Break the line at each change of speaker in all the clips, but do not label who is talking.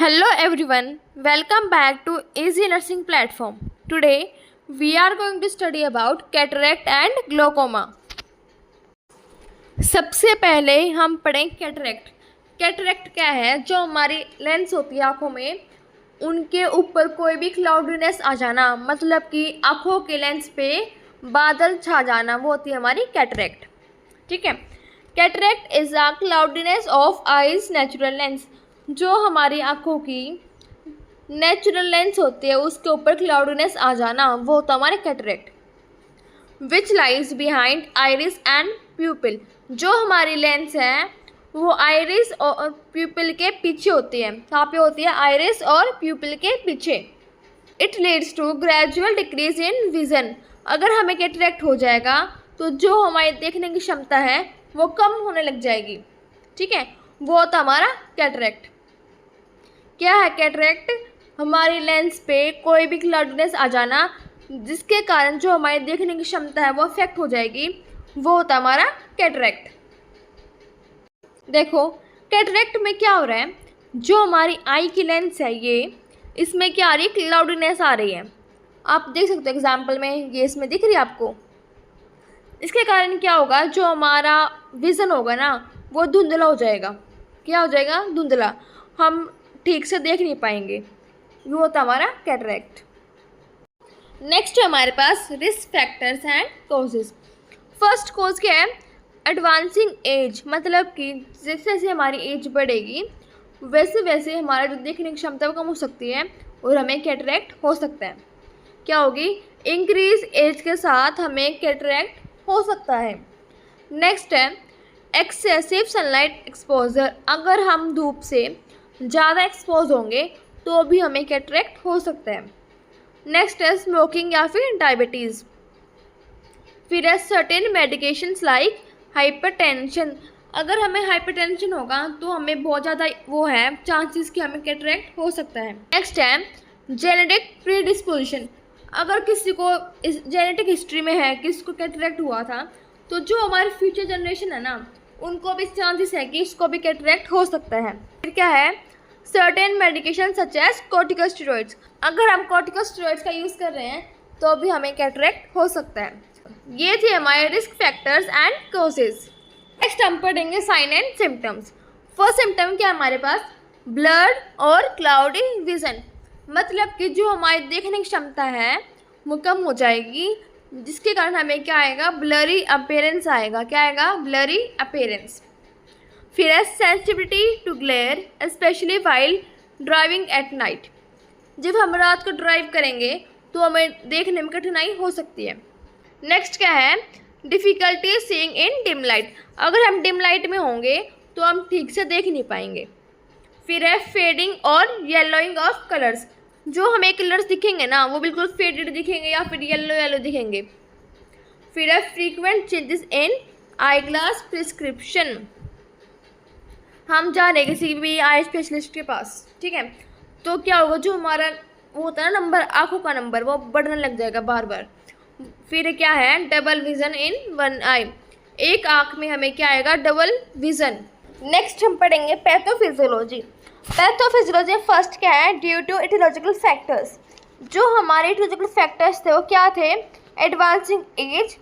Hello everyone, welcome back to Easy Nursing Platform. Today we are going to study about cataract and glaucoma. सबसे पहले हम पढ़ें cataract. Cataract क्या है? जो हमारी लेंस होती है आँखों में, उनके ऊपर कोई भी क्लाउडीनेस आ जाना, मतलब कि आँखों के लेंस पे बादल छा जाना, वो होती है हमारी कैटरेक्ट. ठीक है. Cataract is a cloudiness of eyes natural lens. जो हमारी आँखों की नेचुरल लेंस होती है उसके ऊपर क्लाउडीनेस आ जाना, वो होता है हमारे cataract. Which lies behind iris and प्यूपिल. जो हमारी लेंस है वो आइरिस और प्यूपिल के पीछे होती है. कहाँ पे होती है? आइरिस और प्यूपिल के पीछे. It leads to gradual decrease in vision. अगर हमें कैटरेक्ट हो जाएगा तो जो हमारी देखने की क्षमता है वो कम होने लग जाएगी. ठीक है, वो होता हमारा कैटरेक्ट. क्या है कैटरेक्ट? हमारी लेंस पे कोई भी क्लाउडीनेस आ जाना जिसके कारण जो हमारी देखने की क्षमता है वो अफेक्ट हो जाएगी, वो होता हमारा कैटरेक्ट. देखो कैटरेक्ट में क्या हो रहा है, जो हमारी आई की लेंस है ये, इसमें क्या आ रही है? क्लाउडीनेस आ रही है. आप देख सकते हो एग्जाम्पल में, ये इसमें दिख रही है आपको. इसके कारण क्या होगा, जो हमारा विज़न होगा ना वो धुंधला हो जाएगा. क्या हो जाएगा? धुंधला. हम ठीक से देख नहीं पाएंगे. ये होता हमारा कैटरेक्ट. नेक्स्ट है हमारे पास risk factors and causes. First cause क्या है? Advancing age. मतलब कि जैसे जैसे हमारी एज बढ़ेगी वैसे वैसे हमारा जो देखने की क्षमता वो कम हो सकती है और हमें कैटरेक्ट हो सकता है. क्या होगी? इंक्रीज एज के साथ हमें कैटरेक्ट हो सकता है. नेक्स्ट है एक्सेसिव सनलाइट एक्सपोजर. अगर हम धूप से ज़्यादा एक्सपोज होंगे तो भी हमें कैटरेक्ट हो सकता है. नेक्स्ट है स्मोकिंग या फिर डायबिटीज़. फिर है सर्टेन मेडिकेशंस लाइक हाइपरटेंशन. अगर हमें हाइपरटेंशन होगा तो हमें बहुत ज़्यादा वो है चांसेस कि हमें कैटरेक्ट हो सकता है. नेक्स्ट है जेनेटिक प्रीडिस्पोजिशन. अगर किसी को इस जेनेटिक हिस्ट्री में है कि इसको कैटरेक्ट हुआ था तो जो हमारे फ्यूचर जनरेशन है ना उनको भी चांसेस है कि इसको भी कैटरेक्ट हो सकता है. फिर क्या है? Certain medication such as corticosteroids. अगर हम कॉर्टिकोस्टेरॉइड्स का यूज़ कर रहे हैं तो भी हमें कैटरेक्ट हो सकता है. ये थे हमारे risk factors and causes. Next हम पढ़ेंगे sign and symptoms. First symptom क्या है हमारे पास? ब्लर्ड और क्लाउडी विजन. मतलब कि जो हमारी देखने की क्षमता है वो कम हो जाएगी जिसके कारण हमें क्या आएगा? ब्लरी अपीयरेंस आएगा. क्या आएगा? Blurry appearance. फिर है sensitivity to glare specially while driving at night. जब हम रात को ड्राइव करेंगे तो हमें देखने में कठिनाई हो सकती है. नेक्स्ट क्या है? Difficulty seeing in dim light. अगर हम डिम लाइट में होंगे तो हम ठीक से देख नहीं पाएंगे. फिर है फेडिंग और येलोइंग ऑफ कलर्स. जो हमें कलर्स दिखेंगे ना वो बिल्कुल फेडेड दिखेंगे या फिर येलो येलो दिखेंगे. फिर है frequent changes in I glass prescription. हम जा रहे हैं किसी भी आई स्पेशलिस्ट के पास, ठीक है, तो क्या होगा? जो हमारा वो होता है ना नंबर, आँखों का नंबर, वो बढ़ने लग जाएगा बार बार. फिर क्या है? डबल विज़न इन वन आई. एक आँख में हमें क्या आएगा? Double vision. नेक्स्ट हम पढ़ेंगे पैथोफिजियोलॉजी. पैथोफिजियोलॉजी फर्स्ट क्या है? Due to etiological factors. जो हमारे इटियोलॉजिकल फैक्टर्स थे वो क्या थे? Advancing age,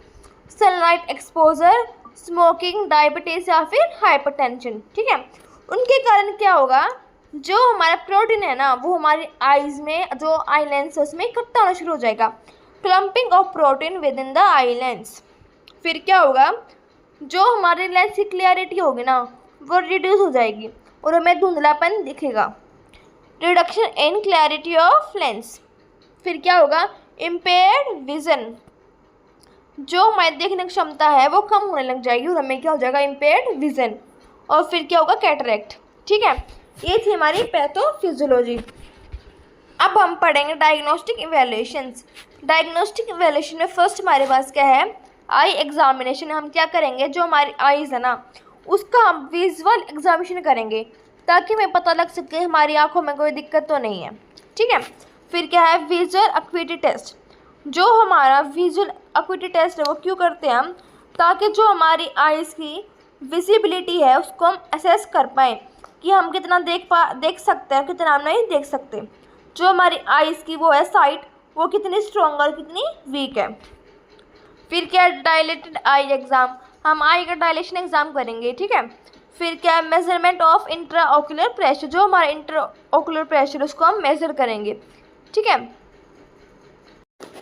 sunlight exposure, smoking, diabetes या फिर हाइपरटेंशन. ठीक है, उनके कारण क्या होगा? जो हमारा प्रोटीन है ना वो हमारी आईज़ में, जो आई लेंस है उसमें इकट्ठा होना शुरू हो जाएगा. Clumping of protein with in the eye lens. फिर क्या होगा? जो हमारी लेंस की क्लियरिटी होगी ना वो रिड्यूस हो जाएगी और हमें धुंधलापन दिखेगा. Reduction in clarity of lens. फिर क्या होगा? Impaired vision. जो हमारी देखने की क्षमता है वो कम होने लग जाएगी और हमें क्या हो जाएगा? Impaired vision. और फिर क्या होगा? कैटरेक्ट. ठीक है, ये थी हमारी पैथोफिजियोलॉजी. अब हम पढ़ेंगे डायग्नोस्टिक इवैल्यूएशंस. डायग्नोस्टिक इवैल्यूएशन में फर्स्ट हमारे पास क्या है? Eye examination. हम क्या करेंगे? जो हमारी आईज़ है ना उसका हम विजुअल एग्जामिनेशन करेंगे ताकि हमें पता लग सके हमारी आँखों में कोई दिक्कत तो नहीं है. ठीक है. फिर क्या है? Visual acuity test. जो हमारा विजुअल अक्यूटी टेस्ट है वो क्यों करते हैं हम? ताकि जो हमारी आईज़ की विजिबिलिटी है उसको हम असेस कर पाएँ. कि हम कितना देख सकते हैं, कितना हम नहीं देख सकते। जो हमारी आइज़ की वो है साइट, वो कितनी स्ट्रॉन्ग और कितनी वीक है। फिर क्या है डायलेटेड आई एग्ज़ाम, हम आई का डायलेशन एग्ज़ाम करेंगे, ठीक है। फिर क्या है measurement of intra ocular pressure, जो हमारा इंट्रा ऑक्यूलर प्रेशर उसको हम मेज़र करेंगे, ठीक है।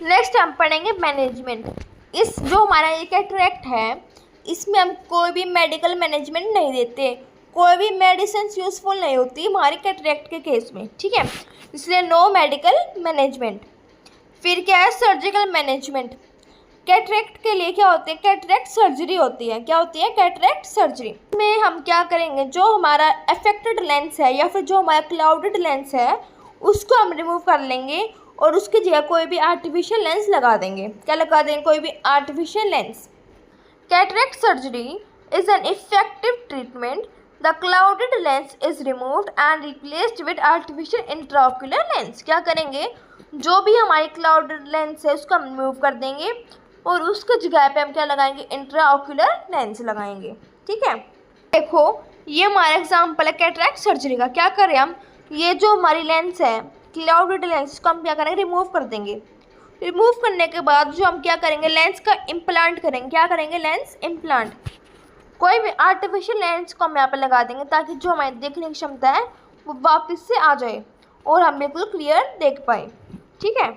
नेक्स्ट हम पढ़ेंगे मैनेजमेंट। इस जो हमारा ये कैटरेक्ट है, इसमें हम कोई भी मेडिकल मैनेजमेंट नहीं देते, कोई भी मेडिसिन यूज़फुल नहीं होती हमारी कैटरेक्ट के केस में, ठीक है, इसलिए नो मेडिकल मैनेजमेंट। फिर क्या है सर्जिकल मैनेजमेंट। कैटरेक्ट के लिए क्या होती है, कैटरेक्ट सर्जरी होती है। क्या होती है, कैटरेक्ट सर्जरी में हम क्या करेंगे, जो हमारा अफेक्टेड लेंस है या फिर जो हमारा क्लाउडेड लेंस है उसको हम रिमूव कर लेंगे और उसकी जगह कोई भी आर्टिफिशियल लेंस लगा देंगे। क्या लगा देंगे, कोई भी artificial lens. Cataract surgery is an effective treatment, the clouded lens is removed and replaced with artificial intraocular lens. क्या करेंगे, जो भी हमारी क्लाउडेड लेंस है उसको हम रिमूव कर देंगे और उसकी जगह पे हम क्या लगाएंगे, इंट्राओक्यूलर लेंस लगाएंगे, ठीक है। देखो ये हमारा एग्जाम्पल है कैटरेक्ट सर्जरी का। क्या करें हम, ये जो हमारी लेंस है क्लाउडेड लेंस, इसको हम क्या करेंगे, रिमूव कर देंगे। रिमूव करने के बाद जो हम क्या करेंगे, लेंस का इम्प्लांट करेंगे। क्या करेंगे, लेंस इम्प्लांट। कोई भी आर्टिफिशियल लेंस को हम यहाँ पर लगा देंगे ताकि जो हमारी देखने की क्षमता है वो वापस से आ जाए और हम बिल्कुल क्लियर देख पाए, ठीक है।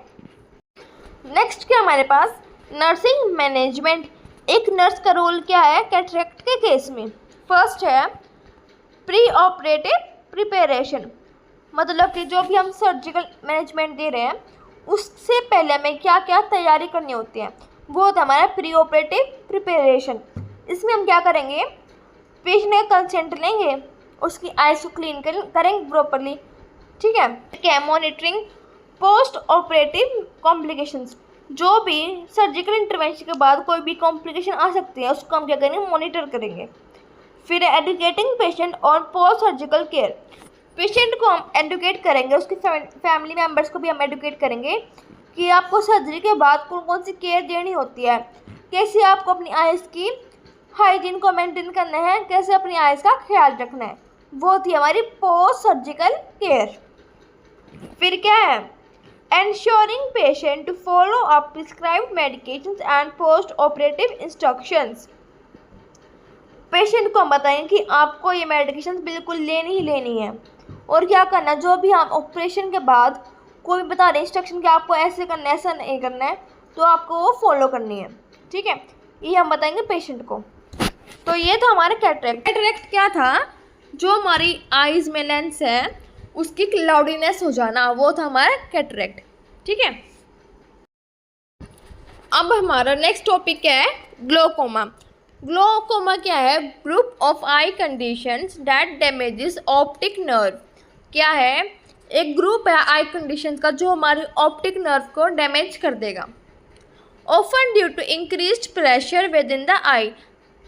नेक्स्ट क्या हमारे पास, नर्सिंग मैनेजमेंट। एक नर्स का रोल क्या है कैटरेक्ट के केस में। फर्स्ट है प्री ऑपरेटिव प्रिपरेशन, मतलब कि जो भी हम सर्जिकल मैनेजमेंट दे रहे हैं उससे पहले हमें क्या क्या तैयारी करनी होती है, वो होता है हमारा प्री ऑपरेटिव प्रिपरेशन। इसमें हम क्या करेंगे, पेशेंट का कंसेंट लेंगे, उसकी आइज़ को क्लीन करेंगे प्रॉपरली, ठीक है। क्या मॉनिटरिंग पोस्ट ऑपरेटिव कॉम्प्लिकेशंस, जो भी सर्जिकल इंटरवेंशन के बाद कोई भी कॉम्प्लिकेशन आ सकती है उसको हम क्या करेंगे, मॉनिटर करेंगे। फिर एडुकेटिंग पेशेंट और पोस्ट सर्जिकल केयर, पेशेंट को हम एडुकेट करेंगे, उसके फैमिली मेम्बर्स को भी हम एडुकेट करेंगे कि आपको सर्जरी के बाद कौन कौन सी केयर देनी होती है, कैसे आपको अपनी आइज़ की हाइजीन को मेंटेन करना है, कैसे अपनी आइज़ का ख्याल रखना है, वो थी हमारी पोस्ट सर्जिकल केयर। फिर क्या है ensuring patient to follow up prescribed medications and post operative instructions, patient को हम बताएंगे कि आपको ये मेडिकेशन बिल्कुल लेनी ही लेनी है और क्या करना है, जो भी हम ऑपरेशन के बाद कोई भी बता रहे इंस्ट्रक्शन कि आपको ऐसे करना है ऐसा नहीं करना है तो आपको वो फॉलो करनी है, ठीक है, ये हम बताएंगे पेशेंट को। तो ये था हमारा कैटरेक्ट। कैटरेक्ट क्या था, जो हमारी आइज़ में लेंस है उसकी क्लाउडीनेस हो जाना, वो था हमारा कैटरेक्ट, ठीक है। अब हमारा नेक्स्ट टॉपिक क्या है, ग्लोकोमा। ग्लोकोमा क्या है, group of I conditions that damages optic nerve. क्या है, एक ग्रुप है आई कंडीशंस का जो हमारे ऑप्टिक नर्व को डैमेज कर देगा। Often due to increased pressure within the eye,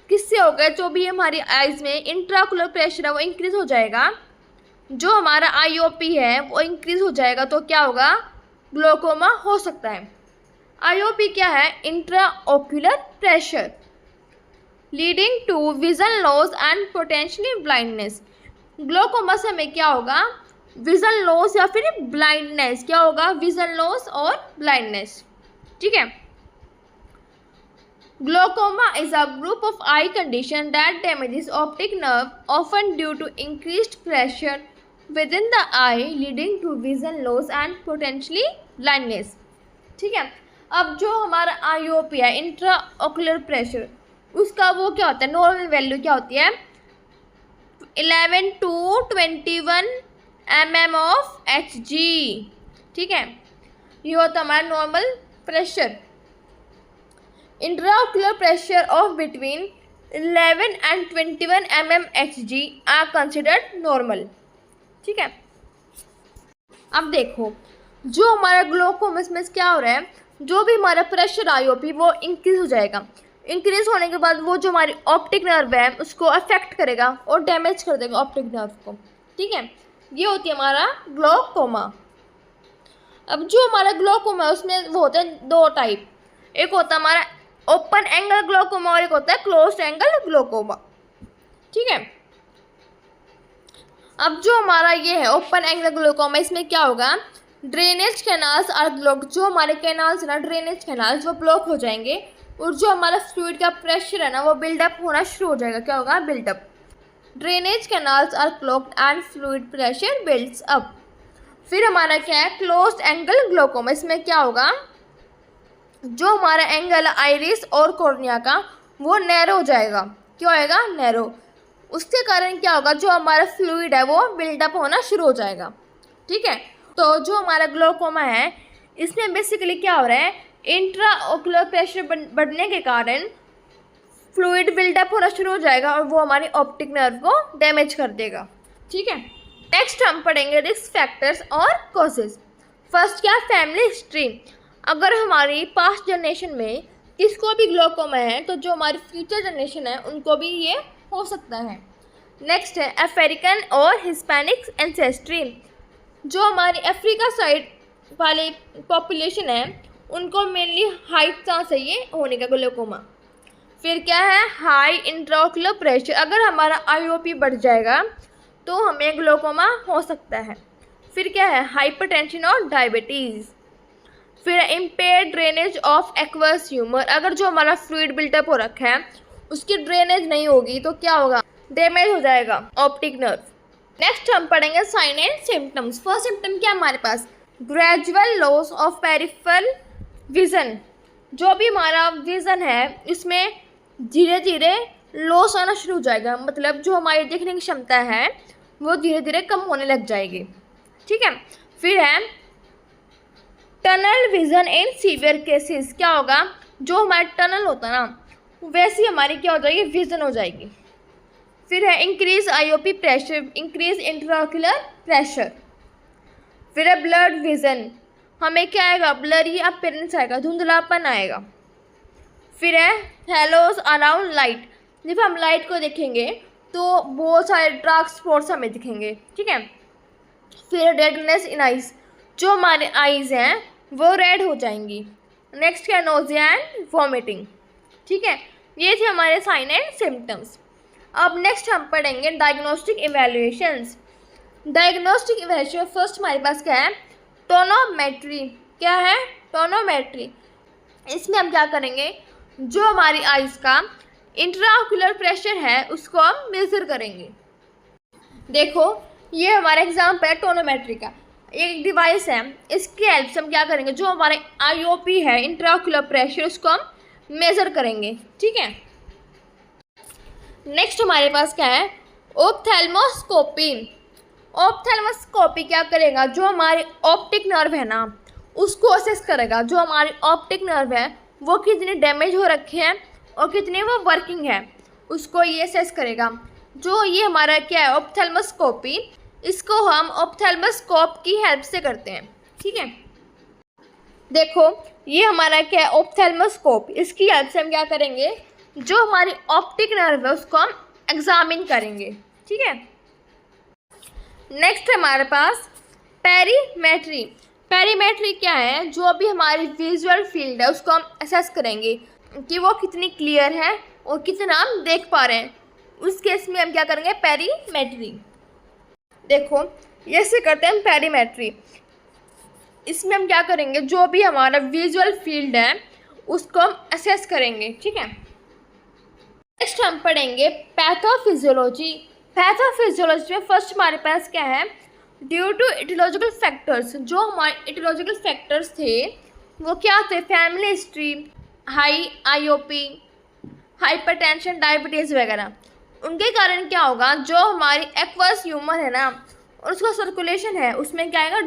किससे होगा, जो भी हमारी आइज़ में इंट्राओक्यूलर प्रेशर है वो इंक्रीज हो जाएगा, जो हमारा आईओपी है वो इंक्रीज हो जाएगा, तो क्या होगा, ग्लोकोमा हो सकता है। आईओपी क्या है, intraocular pressure leading to vision loss and potentially blindness. Glaucoma से हमें क्या होगा, विजन लॉस या फिर ब्लाइंडनेस, क्या होगा, विजन लॉस और ब्लाइंडनेस, ठीक है। Glaucoma is a group of eye condition that damages optic nerve, often due to increased pressure within the eye, leading to vision loss and potentially blindness, ठीक है। अब जो हमारा IOP है, इंट्रा ऑक्यूलर प्रेशर, उसका वो क्या होता है, नॉर्मल वैल्यू क्या होती है, 11 to 21 mm ऑफ Hg, ठीक है, ये होता है हमारा normal pressure. Intraocular pressure of between 11 and 21 mm Hg are considered normal, ठीक है। अब देखो जो हमारा ग्लोकोमा में क्या हो रहा है, जो भी हमारा प्रेशर आईओपी वो इंक्रीज हो जाएगा, इंक्रीज होने के बाद वो जो हमारी ऑप्टिक नर्व है उसको अफेक्ट करेगा और डैमेज कर देगा ऑप्टिक नर्व को, ठीक है, ये होती है हमारा ग्लोकोमा। अब जो हमारा ग्लोकोमा है उसमें वो होते हैं दो टाइप, एक होता है हमारा ओपन एंगल ग्लोकोमा और एक होता है क्लोज्ड एंगल ग्लोकोमा, ठीक है। अब जो हमारा ये है ओपन एंगल ग्लोकोमा, इसमें क्या होगा, ड्रेनेज कैनाल्स आर ब्लॉक, जो हमारे कैनाल्स है ना ड्रेनेज कैनाल्स वो ब्लॉक हो जाएंगे और जो हमारा फ्लूइड का प्रेशर है ना वो बिल्डअप होना शुरू हो जाएगा। क्या होगा, buildup. Drainage canals are clogged and fluid pressure builds up. फिर हमारा क्या है, क्लोज्ड एंगल ग्लोकोमा, इसमें क्या होगा, जो हमारा एंगल आइरिस और कॉर्निया का वो नैरो हो जाएगा। क्या होएगा, नैरो। उसके कारण क्या होगा, जो हमारा फ्लूइड है वो बिल्डअप होना शुरू हो जाएगा। ठीक है, तो जो हमारा ग्लोकोमा है इसमें बेसिकली क्या हो रहा है, इंट्रा ओकुलर प्रेशर बढ़ने के कारण फ्लूइड बिल्डअप होना शुरू हो जाएगा और वो हमारी ऑप्टिक नर्व को डैमेज कर देगा। ठीक है, नेक्स्ट हम पढ़ेंगे रिस्क फैक्टर्स और कॉजेज। फर्स्ट क्या, फैमिली हिस्ट्री। अगर हमारी पास्ट जनरेशन में किसको भी ग्लोकोमा है तो जो हमारी फ्यूचर जनरेशन है उनको भी ये हो सकता है। नेक्स्ट है अफ्रीकन और हिस्पैनिक एंसेस्ट्री। जो हमारी अफ्रीका साइड वाले पॉपुलेशन है उनको मेनली हाइट चांस है ये होने का ग्लोकोमा। फिर क्या है, हाई इंट्राओकुलर प्रेशर। अगर हमारा आईओपी बढ़ जाएगा तो हमें ग्लोकोमा हो सकता है। फिर क्या है, हाइपरटेंशन और डायबिटीज़। फिर impaired drainage of aqueous humour. अगर जो हमारा फ्लूइड बिल्टअप हो रखा है उसकी ड्रेनेज नहीं होगी तो क्या होगा, डैमेज हो जाएगा ऑप्टिक नर्व। नेक्स्ट हम पढ़ेंगे sign and symptoms. First symptom क्या हमारे पास, gradual loss of peripheral vision. जो भी हमारा विजन है इसमें धीरे धीरे लॉस आना शुरू हो जाएगा, मतलब जो हमारी देखने की क्षमता है वो धीरे धीरे कम होने लग जाएगी। ठीक है, फिर है tunnel vision in severe cases. क्या होगा, जो हमारा टनल होता है ना वैसी हमारी क्या हो जाएगी, विजन हो जाएगी। फिर है increase IOP pressure, increase intraocular pressure. फिर है ब्लड विजन, हमें क्या आएगा, ब्लरी अपीयरेंस आएगा, धुंधलापन आएगा। फिर है हेलोज अराउंड लाइट, जब हम लाइट को देखेंगे तो बहुत सारे डार्क स्पॉट्स हमें दिखेंगे। ठीक है, फिर रेडनेस इन आइज, जो हमारे आइज हैं वो रेड हो जाएंगी। नेक्स्ट क्या, नोजिया एंड वॉमिटिंग। ठीक है, ये थे हमारे साइन एंड सिम्टम्स। अब नेक्स्ट हम पढ़ेंगे diagnostic evaluations. Diagnostic evaluation first हमारे पास क्या है, टोनोमेट्री। क्या है, टोनोमेट्री। इसमें हम क्या करेंगे, जो हमारी आइज़ का इंट्राओकुलर प्रेशर है उसको हम मेज़र करेंगे। देखो ये हमारा एग्जाम्पल है टोनोमेट्री का। एक डिवाइस है, इसकी हेल्प से हम क्या करेंगे, जो हमारे आईओपी है इंट्राओकुलर प्रेशर उसको हम मेज़र करेंगे। ठीक है, नेक्स्ट हमारे पास क्या है, ऑप्थेल्मोस्कोपी। ऑप्थेल्मोस्कोपी क्या करेगा, जो हमारी ऑप्टिक नर्व है ना उसको असेस करेगा, जो हमारी ऑप्टिक नर्व है वो कितने डैमेज हो रखे हैं और कितने वो वर्किंग है उसको ये असेस करेगा। जो ये हमारा क्या है ऑप्थेल्मोस्कोपी, इसको हम ऑप्थेल्मोस्कोप की हेल्प से करते हैं। ठीक है, देखो ये हमारा क्या है ऑप्थेल्मोस्कोप, इसकी हेल्प से हम क्या करेंगे, जो हमारी ऑप्टिक नर्व है उसको हम एग्जामिन करेंगे। ठीक है, नेक्स्ट हमारे पास पेरीमेट्री। पेरीमेट्री क्या है, जो भी हमारी विजुअल फील्ड है उसको हम असेस करेंगे कि वो कितनी क्लियर है और कितना हम देख पा रहे हैं। उस केस में हम क्या करेंगे, पेरीमेट्री। देखो ये से करते हैं हम पेरीमेट्री। इसमें हम क्या करेंगे, जो भी हमारा विजुअल फील्ड है उसको हम असेस करेंगे। ठीक है, नेक्स्ट हम पढ़ेंगे पैथोफिजियोलॉजी। पैथोफिजियोलॉजी में फर्स्ट हमारे पास क्या है, ड्यू टू इटियोलॉजिकल फैक्टर्स। जो हमारे इटियोलॉजिकल फैक्टर्स थे वो क्या थे, family history, high IOP, hypertension, diabetes वगैरह। उनके कारण क्या होगा, जो हमारी एक्वस ह्यूमर है ना और उसका सर्कुलेशन है उसमें क्या आएगा,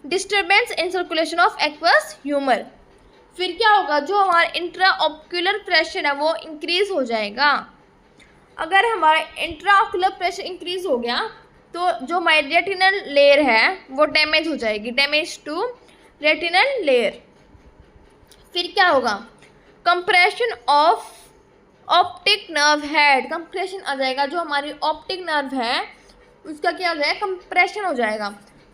disturbance in circulation of aqueous humour. फिर क्या होगा, जो हमारा इंट्राओक्यूलर प्रेशर है वो इंक्रीज़ हो जाएगा। अगर हमारा इंट्राओक्यूलर प्रेशर इंक्रीज़ हो गया तो जो हमारी रेटिनल लेयर है वो डैमेज हो जाएगी, डैमेज टू रेटिनल लेयर। फिर क्या होगा, compression of optic nerve head, compression आ जाएगा, जो हमारी ऑप्टिक नर्व है उसका क्या हो जाएगा, कंप्रेशन हो जाएगा।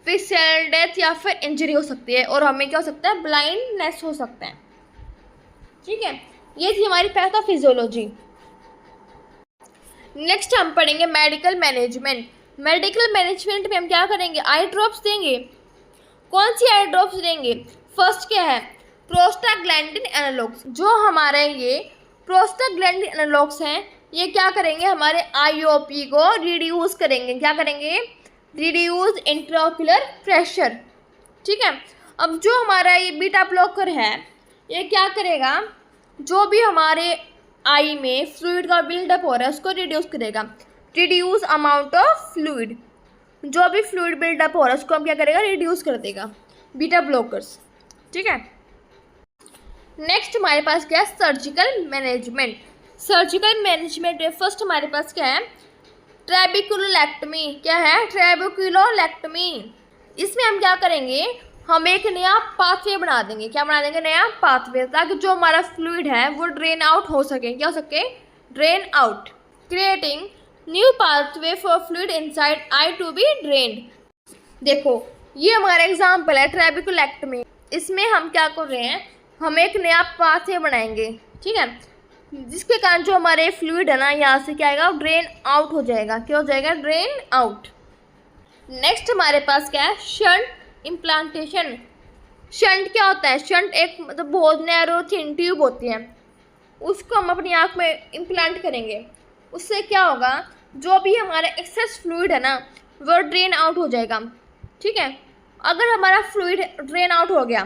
फिर सेल डेथ या फिर इंजरी हो सकती है और हमें क्या हो सकता है, ब्लाइंडनेस हो सकता है। ठीक है, ये थी हमारी पैथोफिजियोलॉजी। नेक्स्ट हम पढ़ेंगे मेडिकल मैनेजमेंट। मेडिकल मैनेजमेंट में हम क्या करेंगे, आई ड्रॉप्स देंगे। कौन सी आई ड्रॉप्स देंगे? फर्स्ट क्या है, प्रोस्टाग्लैंडिन एनालॉग्स। जो हमारे ये प्रोस्टाग्लैंडिन एनालॉग्स हैं ये क्या करेंगे, हमारे आईओपी को रिड्यूस करेंगे। क्या करेंगे? Reduce intraocular pressure. ठीक है। अब जो हमारा ये बीटा ब्लॉकर है ये क्या करेगा, जो भी हमारे आई में फ्लूइड का बिल्डअप हो रहा है उसको रिड्यूस करेगा। रिड्यूस अमाउंट ऑफ फ्लूइड, जो भी फ्लूइड बिल्डअप हो रहा है उसको हम क्या करेगा, रिड्यूस कर देगा, बीटा ब्लॉकर्स। ठीक है। नेक्स्ट हमारे पास क्या है, सर्जिकल मैनेजमेंट। सर्जिकल मैनेजमेंट में फर्स्ट हमारे पास क्या है, ट्रेबिकुलोलेक्टमी। क्या है? ट्रेबिकुलोलेक्टमी। इसमें हम क्या करेंगे, हम एक नया पाथवे बना देंगे। क्या बना देंगे? नया पाथवे, ताकि जो हमारा फ्लूइड है वो ड्रेन आउट हो सके। क्या हो सके? Drain out. Creating new pathway for fluid inside eye to be drained. देखो ये हमारा एग्जाम्पल है ट्रेबिकुलेक्टमी। इसमें हम क्या कर रहे हैं, हम एक नया पाथवे बनाएंगे। ठीक है, जिसके कारण जो हमारे फ्लूइड है ना यहाँ से क्या आएगा, ड्रेन आउट हो जाएगा। क्या हो जाएगा? Drain out. नेक्स्ट हमारे पास क्या है, शंट इम्प्लांटेशन। शंट क्या होता है? शंट एक मतलब बहुत नैरो थिन ट्यूब होती है, उसको हम अपनी आँख में इम्प्लांट करेंगे। उससे क्या होगा, जो भी हमारा एक्सेस फ्लूइड है ना वो ड्रेन आउट हो जाएगा। ठीक है। अगर हमारा फ्लूइड ड्रेन आउट हो गया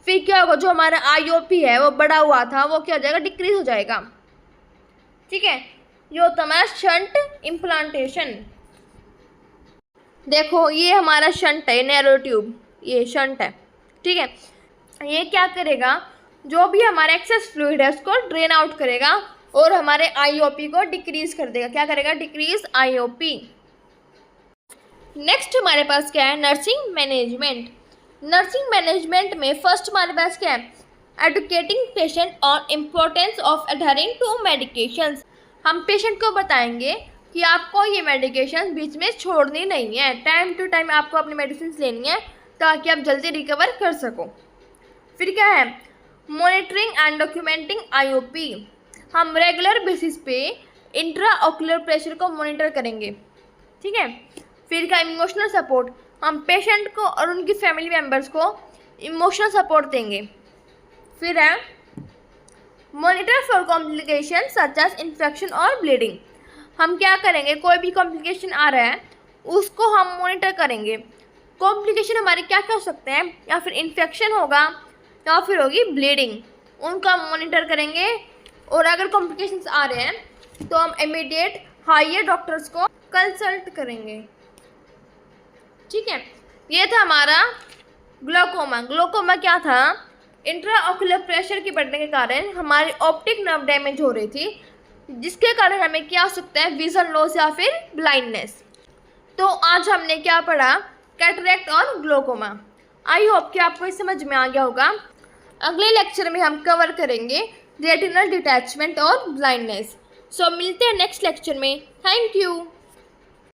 फिर क्या होगा, जो हमारा आईओपी है वो बढ़ा हुआ था वो क्या हो जाएगा, डिक्रीज हो जाएगा। ठीक है, ये होता है हमारा शंट इम्प्लांटेशन। देखो ये हमारा शंट है, नैरो ट्यूब, ये शंट है। ठीक है, ये क्या करेगा, जो भी हमारा एक्सेस फ्लूइड है उसको ड्रेन आउट करेगा और हमारे आईओपी को डिक्रीज कर देगा। क्या करेगा? Decrease IOP. नेक्स्ट हमारे पास क्या है, नर्सिंग मैनेजमेंट। नर्सिंग मैनेजमेंट में फर्स्ट हमारे पास क्या है, educating patient on importance of adhering to medications. हम पेशेंट को बताएंगे कि आपको ये मेडिकेशन बीच में छोड़नी नहीं है, टाइम टू टाइम आपको अपनी मेडिसिन लेनी है ताकि आप जल्दी रिकवर कर सको। फिर क्या है, मॉनिटरिंग एंड डॉक्यूमेंटिंग आईओपी। हम रेगुलर बेसिस पे इंट्रा ऑक्यूलर प्रेशर को मॉनिटर करेंगे। ठीक है। फिर क्या, इमोशनल सपोर्ट। हम पेशेंट को और उनकी फैमिली मेम्बर्स को इमोशनल सपोर्ट देंगे। फिर है monitor for complication such as infection और ब्लीडिंग। हम क्या करेंगे, कोई भी कॉम्प्लिकेशन आ रहा है उसको हम मॉनिटर करेंगे। कॉम्प्लिकेशन हमारे क्या क्या हो सकते हैं, या फिर इन्फेक्शन होगा या फिर होगी ब्लीडिंग, उनका मॉनिटर करेंगे। और अगर कॉम्प्लिकेशंस आ रहे हैं तो हम इमीडिएट हायर डॉक्टर्स को कंसल्ट करेंगे। ठीक है, ये था हमारा ग्लोकोमा। ग्लोकोमा क्या था, इंट्रा ऑक्यूलर प्रेशर के बढ़ने के कारण हमारी ऑप्टिक नर्व डैमेज हो रही थी, जिसके कारण हमें क्या हो सकता है, विजन लॉस या फिर ब्लाइंडनेस। तो आज हमने क्या पढ़ा, कैटरेक्ट और ग्लोकोमा। आई होप कि आपको ये समझ में आ गया होगा। अगले लेक्चर में हम कवर करेंगे रेटिनल डिटैचमेंट और ब्लाइंडनेस। सो मिलते हैं नेक्स्ट लेक्चर में। Thank you.